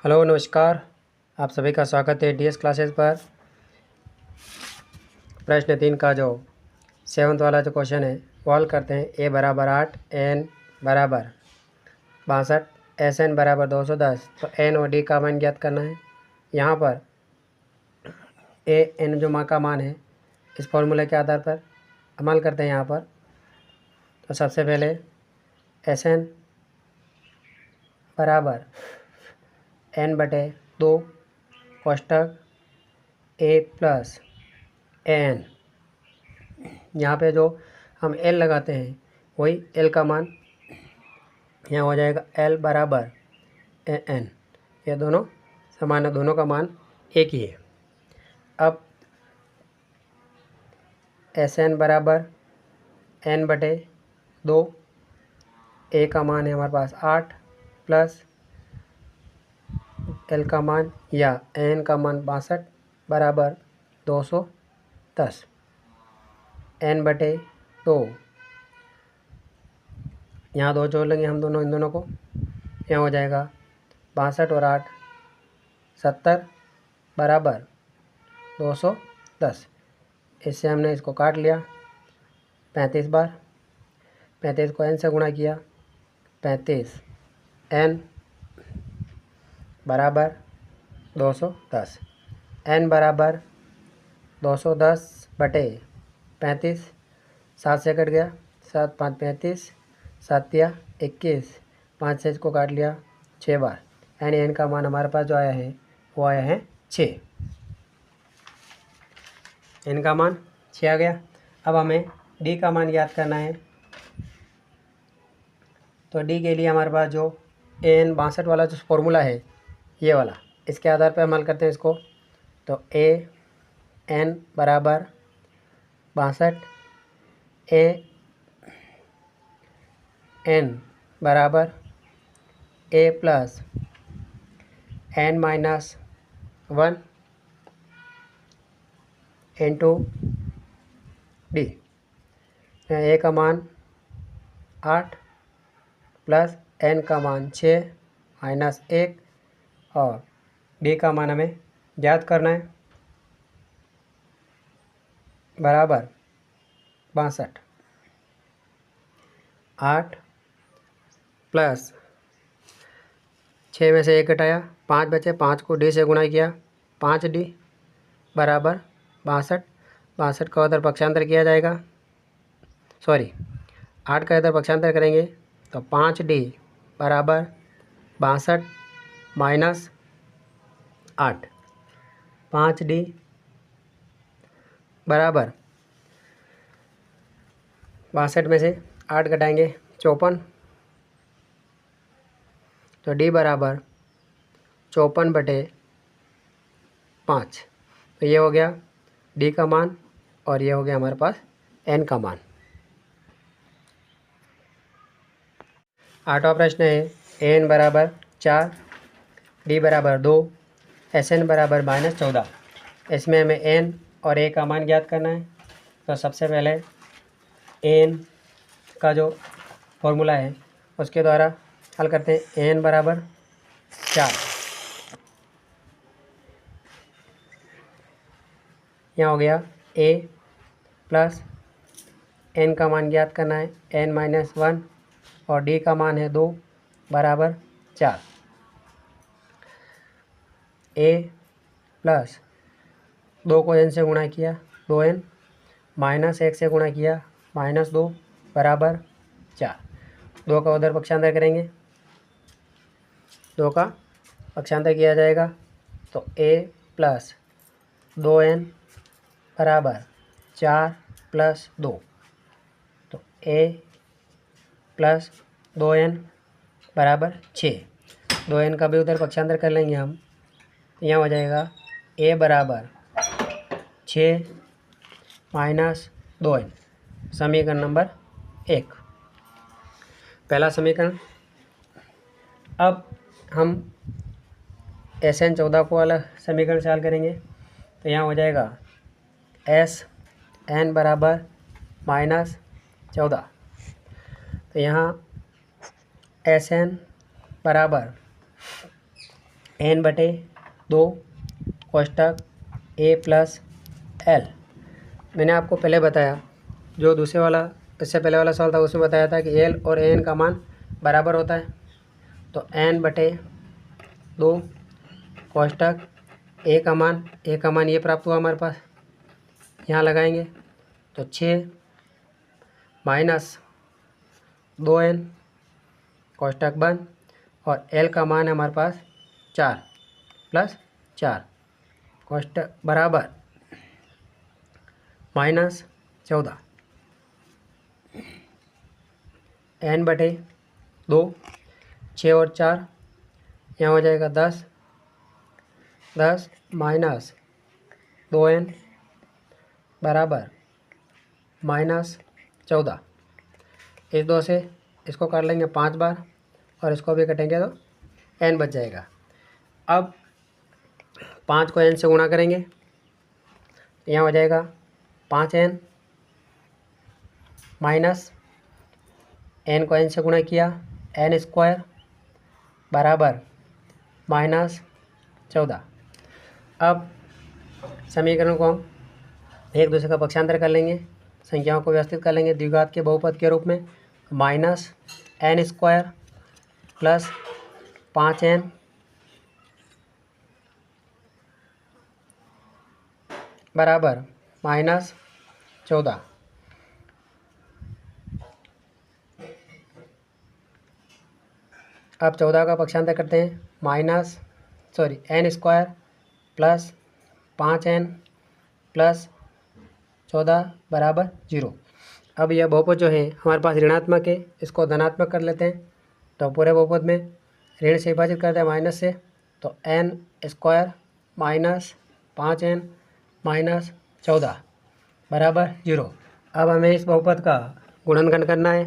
Hello नमस्कार। आप सभी का स्वागत है डीएस क्लासेस पर। प्रश्न 3 का जो 7th वाला जो क्वेश्चन है वो हल करते हैं। ए बराबर 8, एन बराबर 62, एस एन बराबर 210। तो एन और डी का मान ज्ञात करना है। यहाँ पर ए एन जो मान का मान है इस फॉर्मूले के आधार पर अमल करते हैं। यहाँ पर तो सबसे पहले एस एन बराबर एन बटे 2 कोष्टक ए प्लस एन। यहाँ पे जो हम एल लगाते हैं वही एल का मान यहाँ हो जाएगा एल बराबर ए एन। ये दोनों समान है, दोनों का मान एक ही है। अब एस एन बराबर एन बटे 2, ए का मान है हमारे पास 8 प्लस एल का मान या एन का मान 62 बराबर 210। एन बटे 2, यहाँ 2 जोड़ लेंगे हम दोनों इन दोनों को, यहाँ हो जाएगा 62 और 8 70 बराबर 210। इससे हमने इसको काट लिया 35 बार। 35 को एन से गुणा किया, 35 एन बराबर 210। एन बराबर 210 बटे 35, 7 से कट गया, 7 5 35, 7 या 21, 5 से इसको काट लिया 6 बार। यानी एन का मान हमारे पास जो आया है वो आया है 6। एन का मान 6 आ गया। अब हमें डी का मान याद करना है। तो डी के लिए हमारे पास जो एन 62 वाला जो फॉर्मूला है ये वाला, इसके आधार पर अमल करते हैं इसको। तो ए एन बराबर 62, ए एन बराबर A plus N minus 1 into D. A का मान 8 प्लस एन का मान 6 माइनस 1 और डी का मान हमें ज्ञात करना है बराबर 62। 8 प्लस 6 में से 1 घटाया, 5 बचे, 5 को डी से गुणा किया, 5 डी बराबर 62। 62 का उधर पक्षांतर किया जाएगा, 8 का इधर पक्षांतर करेंगे तो 5 डी बराबर 62 माइनस 8। 5 डी बराबर 62 में से 8 घटाएंगे 54, तो डी बराबर 54 बटे 5। तो ये हो गया डी का मान और ये हो गया हमारे पास एन का मान। 8वां प्रश्न है एन बराबर 4, डी बराबर 2, एस एन बराबर -14। इसमें हमें एन और ए का मान ज्ञात करना है। तो सबसे पहले एन का जो फॉर्मूला है उसके द्वारा हल करते हैं। एन बराबर 4, यहाँ हो गया ए प्लस एन का मान ज्ञात करना है एन माइनस 1 और डी का मान है 2 बराबर 4। ए प्लस 2 को एन से गुणा किया, 2n माइनस 1 से गुणा किया, -2 बराबर 4। 2 का उधर पक्षांतर करेंगे, 2 का पक्षांतर किया जाएगा तो ए प्लस 2n बराबर 4 प्लस 2। तो ए प्लस 2n बराबर 6। 2n का भी उधर पक्षांतर कर लेंगे हम, यहाँ हो जाएगा ए बराबर 6 माइनस 2n। समीकरण नंबर 1, पहला समीकरण। अब हम एस एन 14 को वाला समीकरण से हल करेंगे। तो यहाँ हो जाएगा एस एन बराबर -14। तो यहाँ एस एन बराबर एन बटे 2 कोष्टक ए प्लस एल। मैंने आपको पहले बताया, जो दूसरे वाला इससे पहले वाला सवाल था उसमें बताया था कि एल और एन का मान बराबर होता है। तो एन बटे 2 कोष्टक ए का मान ये प्राप्त हुआ हमारे पास, यहाँ लगाएंगे तो 6 माइनस 2n कोष्टक बंद, और एल का मान है हमारे पास 4 प्लस 4 कोष्टक बराबर -14। n बटे 2, 6 और 4 यहाँ हो जाएगा 10, 10 माइनस 2n बराबर -14। इस 2 से इसको काट लेंगे 5 बार और इसको भी कटेंगे तो n बच जाएगा। अब 5 को n से गुणा करेंगे, यहाँ हो जाएगा 5n माइनस n को n से गुणा किया n स्क्वायर बराबर -14। अब समीकरण को हम एक दूसरे का पक्षांतर कर लेंगे, संख्याओं को व्यवस्थित कर लेंगे द्विघात के बहुपद के रूप में। -n स्क्वायर प्लस 5n बराबर -14। अब 14 का पक्षांतर करते हैं, n square plus 5n plus 14 बराबर 0। अब यह बहुपद जो है हमारे पास ऋणात्मक है, इसको धनात्मक कर लेते हैं। तो पूरे बहुपद में ऋण से विभाजित करते हैं माइनस से, तो n square minus 5n minus 14 बराबर 0। अब हमें इस बहुपद का गुणनखंड करना है,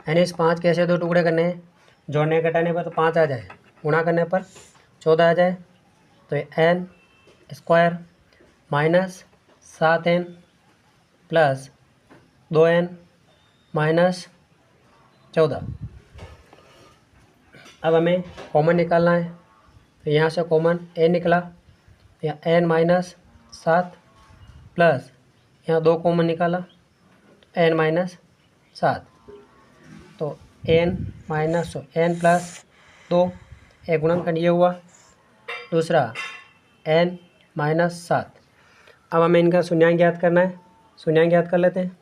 यानी इस 5 के ऐसे 2 टुकड़े करने हैं, जोड़ने घटाने पर तो 5 आ जाए, गुणा करने पर 14 आ जाए। तो n square minus 7n plus 2n minus 14। अब हमें कॉमन निकालना है, तो यहाँ से कॉमन n निकला, यहाँ n माइनस 7 प्लस यहाँ 2 कॉमन निकाला n माइनस 7, तो n माइनस n प्लस 2 एक गुणनखंड ये हुआ, दूसरा n माइनस 7। अब हमें इनका शून्यांक ज्ञात करना है, शून्यांक ज्ञात कर लेते हैं।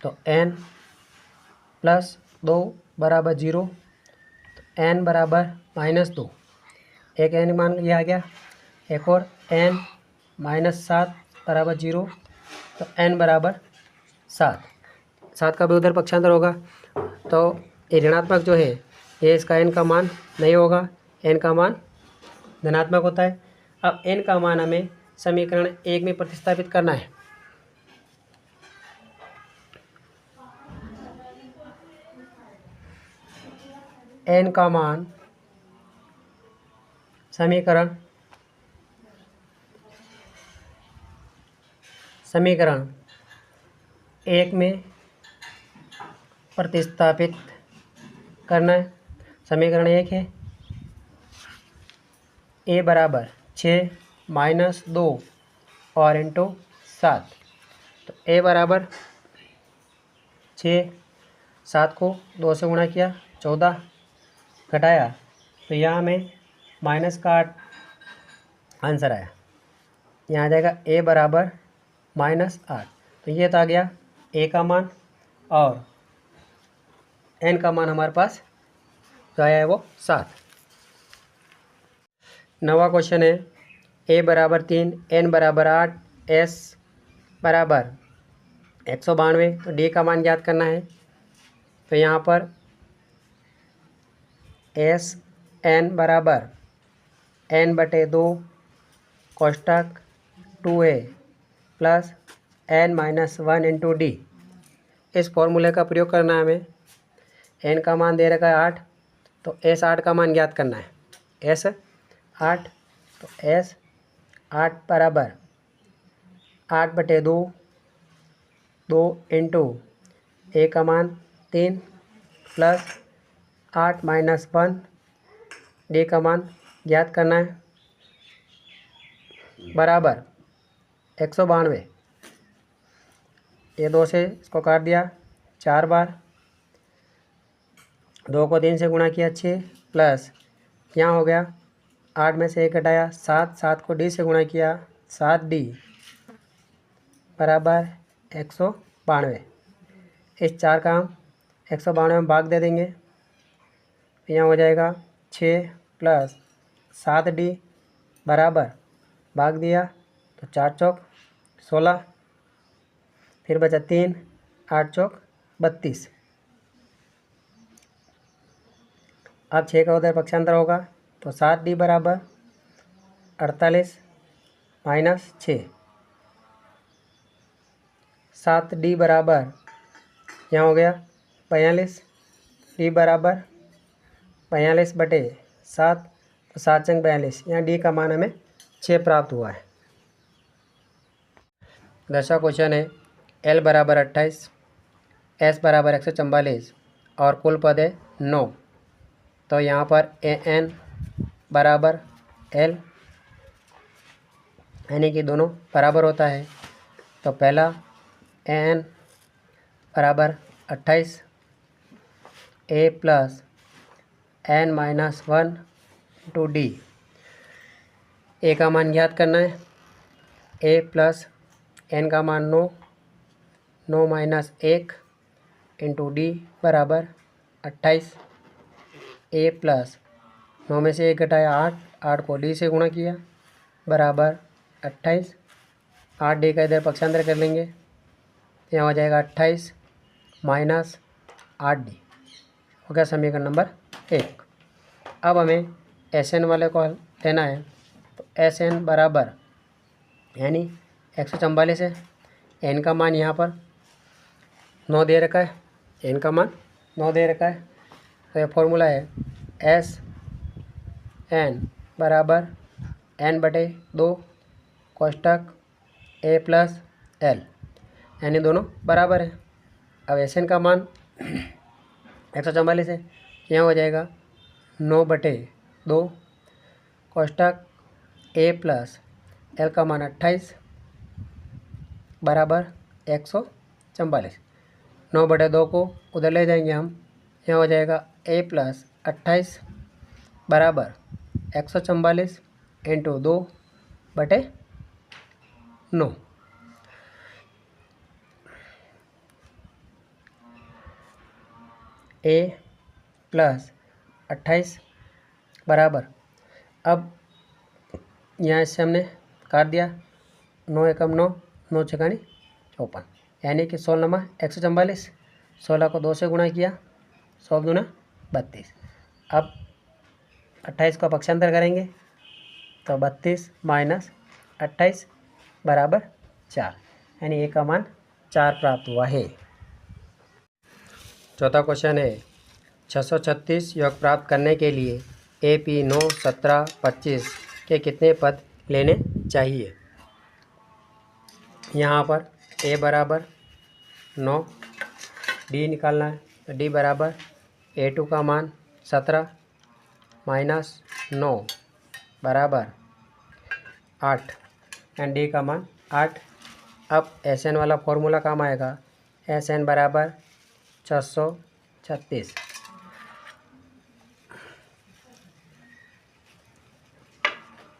तो n प्लस 2 बराबर 0, तो n बराबर -2, एक n मान ये आ गया, एक और n माइनस 7 बराबर 0, तो n बराबर 7। 7 का भी उधर पक्षांतर होगा, तो ये ऋणात्मक जो है ये इसका n का मान नहीं होगा, n का मान धनात्मक होता है। अब n का मान हमें समीकरण 1 में प्रतिस्थापित करना है। n का मान समीकरण 1 में प्रतिस्थापित करना है। समीकरण 1 है a बराबर 6 माइनस 2 और इंटू 7, तो a बराबर 6, 7 को 2 से गुणा किया 14 घटाया, तो यहाँ हमें माइनस का 8 आंसर आया। यहाँ आ जाएगा a बराबर -8। तो ये तो आ गया a का मान, और n का मान हमारे पास जो आया है वो 7। 9वां क्वेश्चन है a बराबर 3, n बराबर 8, s बराबर 192, तो d का मान ज्ञात करना है। तो यहाँ पर s n बराबर n बटे 2 कोष्टक 2a plus n minus 1 into D, इस फॉर्मूले का प्रयोग करना है हमें। n का मान दे रखा है 8, तो s 8 का मान ज्ञात करना है। s 8, तो s 8 बराबर 8 बटे 2, 2 इंटू a का मान 3 प्लस 8 माइनस 1 डी का मान ज्ञात करना है बराबर 192। ये 2 से इसको काट दिया 4 बार, 2 को 3 से गुणा किया 6 प्लस यहाँ हो गया 8 में से 1 घटाया 7, 7 को डी से गुणा किया 7 डी बराबर 192। इस 4 का हम 192 में भाग दे देंगे, यहाँ हो जाएगा 6 प्लस 7 डी बराबर भाग दिया तो 4 चौक 16, फिर बचा 3, 8 चौक 32। अब 6 का उधर पक्षांतर होगा तो 7 डी बराबर 48 माइनस 6, 7 डी बराबर यहाँ हो गया 42, डी बराबर 42 बटे 7, तो 7 चंग 42, यहाँ डी का मान हमें 6 प्राप्त हुआ है। 10वां क्वेश्चन है एल बराबर 28, एस बराबर 144 और कुल पद है 9। तो यहाँ पर ए एन बराबर एल यानी कि दोनों बराबर होता है। तो पहला ए एन बराबर 28 A plus N minus 1 to D, A का मान ज्ञात करना है। ए प्लस एन का मान 9, 9 माइनस 1 इंटू डी बराबर 28। ए प्लस 9 में से 1 घटाया 8, 8 को डी से गुणा किया बराबर 28। 8 डी का इधर पक्षांतर कर लेंगे, यहाँ हो जाएगा 28 माइनस 8 डी, हो गया समीकरण नंबर 1। अब हमें एस एन वाले को लेना है। तो एस एन बराबर यानी 144 है, एन का मान यहाँ पर 9 दे रखा है, एन का मान 9 दे रखा है। तो ये फॉर्मूला है एस एन बराबर एन बटे 2 कोष्टक ए प्लस एल, यानी दोनों बराबर है। अब एस एन का मान 144 है, यहाँ हो जाएगा 9 बटे 2 कोष्टक ए प्लस एल का मान 28 बराबर 144। 9 बटे 2 को उधर ले जाएंगे हम, यहाँ हो जाएगा ए प्लस 28 बराबर 144 इंटू 2 बटे 9। ए प्लस 28 बराबर, अब यहाँ से हमने काट दिया 9 एकम 9, 9 छकानी 54, यानी कि 16 नमा 144, 16 को 2 से गुणा किया 100 दूना 32। अब 28 का पक्षांतर करेंगे तो 32 माइनस 28 बराबर 4, यानी ए का मान 4 प्राप्त हुआ है। चौथा क्वेश्चन है 636 योग प्राप्त करने के लिए ए पी 9, 17, 25 के कितने पद लेने चाहिए। यहाँ पर ए बराबर 9, डी निकालना है। तो डी बराबर A2 का मान 17 माइनस 9 बराबर 8 एंड डी का मान 8। अब एस एन वाला फॉर्मूला काम आएगा, एस एन बराबर 636,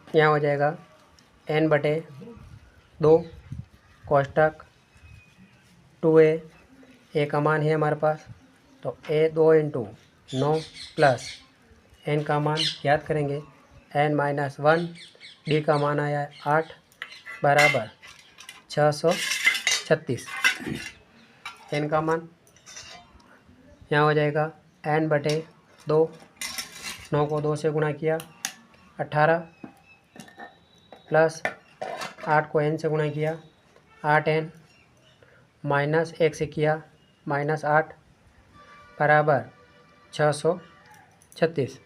यहाँ हो जाएगा n बटे 2 कोष्टक 2a, ए का मान है हमारे पास, तो a 2 इंटू 9 प्लस n का मान याद करेंगे n माइनस 1, डी का मान आया है 8 बराबर 636। n का मान यहाँ हो जाएगा n बटे 2, 9 को 2 से गुणा किया 18 प्लस 8 को n से गुणा किया 8n माइनस 1 से किया माइनस 8 बराबर 636।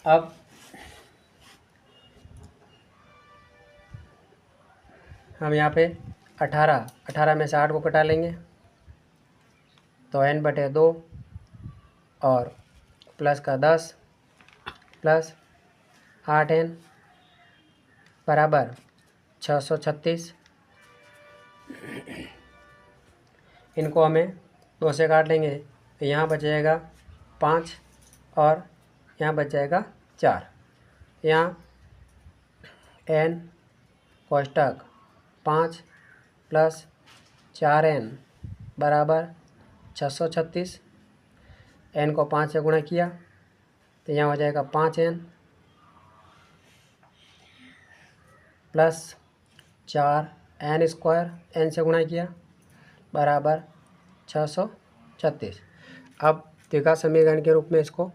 अब हम यहाँ पे 18 में से 8 को कटा लेंगे तो n बटे 2 और प्लस का 10 प्लस 8n बराबर 636। इनको हमें 2 से काट लेंगे तो यहाँ बच जाएगा 5 और यहाँ बच जाएगा 4। यहाँ n कोष्टक 5 प्लस 4n बराबर 636। n को 5 से गुणा किया तो यहाँ हो जाएगा 5n plus 4n square n से गुणा किया बराबर 636। अब द्विघात समीकरण के रूप में इसको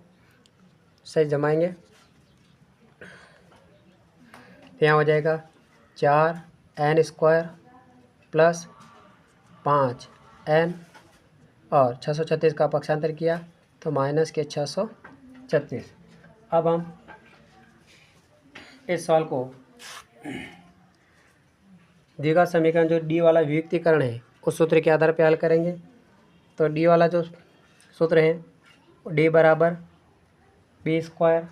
सही जमाएंगे तो यहाँ हो जाएगा 4n स्क्वायर प्लस 5n और 636 का पक्षांतर किया तो माइनस के 636। अब हम इस सवाल को द्विघात समीकरण जो डी वाला वियुक्तीकरण है उस सूत्र के आधार पर हल करेंगे। तो डी वाला जो सूत्र है डी बराबर बी स्क्वायर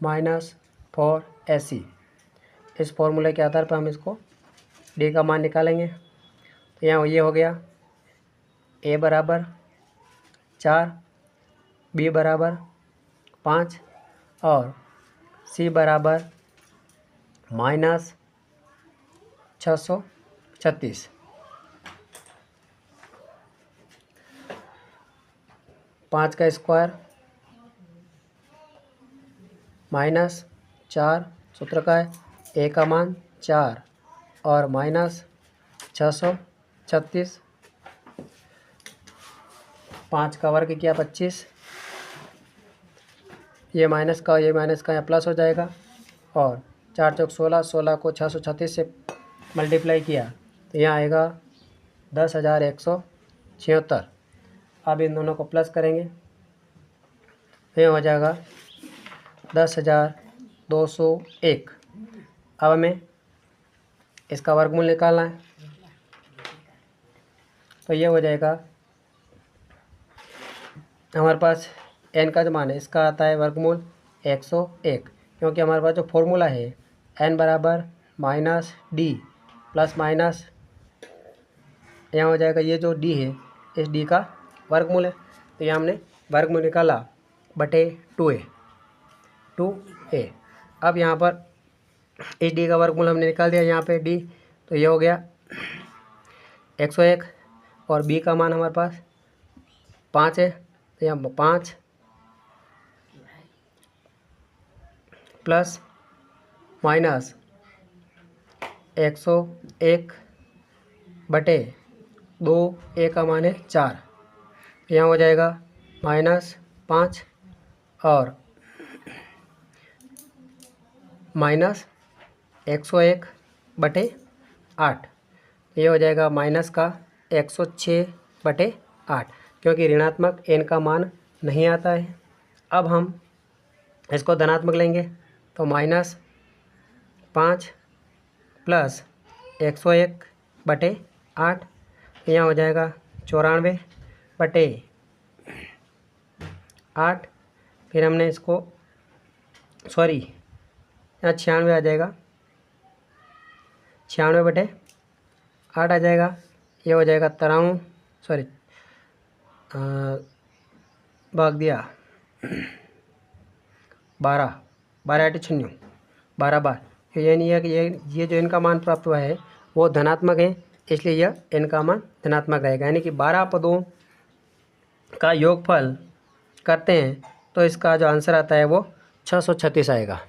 माइनस 4ac। इस फॉर्मूले के आधार पर हम इसको डी का मान निकालेंगे तो यहाँ ये हो गया ए बराबर 4, बी बराबर 5 और सी बराबर माइनस 636। पाँच का स्क्वायर माइनस 4 सूत्र का है ए का मान 4 और माइनस 636। 5 का वर्ग किया 25, ये माइनस का यहाँ प्लस हो जाएगा और 4 चौक 16, 16 को 636 से मल्टीप्लाई किया तो यहाँ आएगा 10,176। अब इन दोनों को प्लस करेंगे तो ये हो जाएगा 10,201। अब हमें इसका वर्गमूल निकालना है तो ये हो जाएगा हमारे पास n का जो मान है इसका आता है वर्गमूल 101, क्योंकि हमारे पास जो फॉर्मूला है n बराबर माइनस डी प्लस माइनस यहाँ हो जाएगा ये जो d है इस d का वर्गमूल है तो यहाँ हमने वर्गमूल निकाला बटे 2a। अब यहाँ पर इस d का वर्गमूल हमने निकाल दिया यहाँ पे d, तो ये हो गया 101 और b का मान हमारे पास 5 है तो यहाँ 5 प्लस माइनस 101 बटे 2, ए का मान है 4, यहाँ हो जाएगा माइनस 5 और माइनस 101 बटे 8, ये हो जाएगा माइनस का 106 बटे 8, क्योंकि ऋणात्मक n का मान नहीं आता है। अब हम इसको धनात्मक लेंगे तो माइनस 5 प्लस 101 बटे 8, यहाँ हो जाएगा 94 बटे 8। फिर हमने इसको यहाँ 96 आ जाएगा, 96 बटे 8 आ जाएगा। ये हो जाएगा 93 भाग दिया 12 8 0 12 बार, यानी है कि ये जो इनका मान प्राप्त हुआ है वो धनात्मक है, इसलिए यह इनका मान धनात्मक रहेगा। यानी कि 12 पदों का योगफल करते हैं तो इसका जो आंसर आता है वो 636 आएगा।